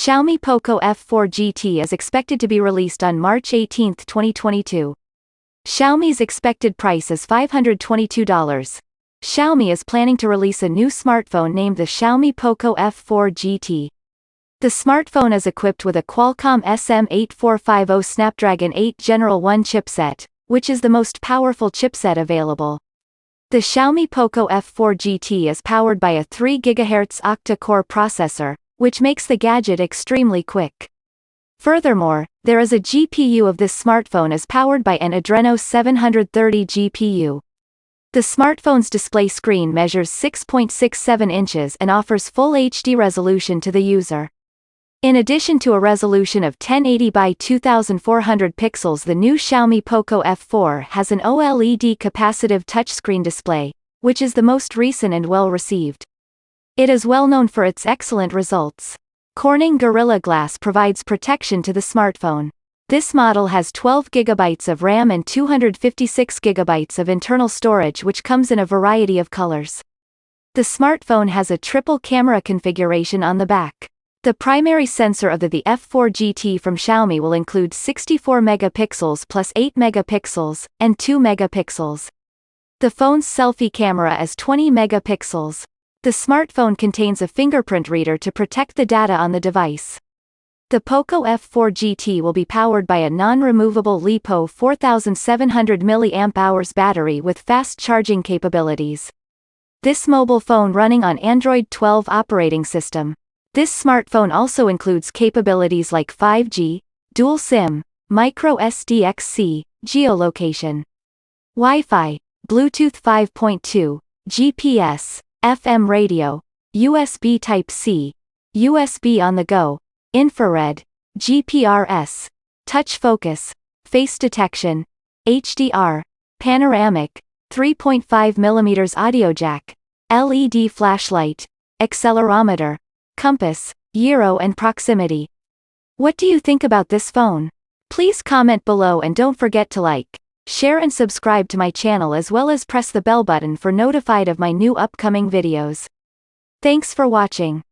Xiaomi Poco F4 GT is expected to be released on March 18, 2022. Xiaomi's expected price is $522. Xiaomi is planning to release a new smartphone named the Xiaomi Poco F4 GT. The smartphone is equipped with a Qualcomm SM8450 Snapdragon 8 General 1 chipset, which is the most powerful chipset available. The Xiaomi Poco F4 GT is powered by a 3 GHz octa-core processor, which makes the gadget extremely quick. Furthermore, there is a GPU of this smartphone is powered by an Adreno 730 GPU. The smartphone's display screen measures 6.67 inches and offers full HD resolution to the user. In addition to a resolution of 1080 by 2400 pixels, the new Xiaomi Poco F4 has an OLED capacitive touchscreen display, which is the most recent and well received. It is well known for its excellent results. Corning Gorilla Glass provides protection to the smartphone. This model has 12 GB of RAM and 256 GB of internal storage, which comes in a variety of colors. The smartphone has a triple camera configuration on the back. The primary sensor of the F4 GT from Xiaomi will include 64 megapixels plus 8 megapixels, and 2 megapixels. The phone's selfie camera is 20 megapixels. The smartphone contains a fingerprint reader to protect the data on the device. The Poco F4 GT will be powered by a non-removable LiPo 4700 mAh battery with fast charging capabilities. This mobile phone running on Android 12 operating system. This smartphone also includes capabilities like 5G, dual SIM, micro SDXC, geolocation, Wi-Fi, Bluetooth 5.2, GPS, FM radio, USB Type-C, USB on the go, infrared, GPRS, touch focus, face detection, HDR, panoramic, 3.5mm audio jack, LED flashlight, accelerometer, compass, gyro and proximity. What do you think about this phone? Please comment below and don't forget to like, share and subscribe to my channel, as well as press the bell button for notified of my new upcoming videos. Thanks for watching.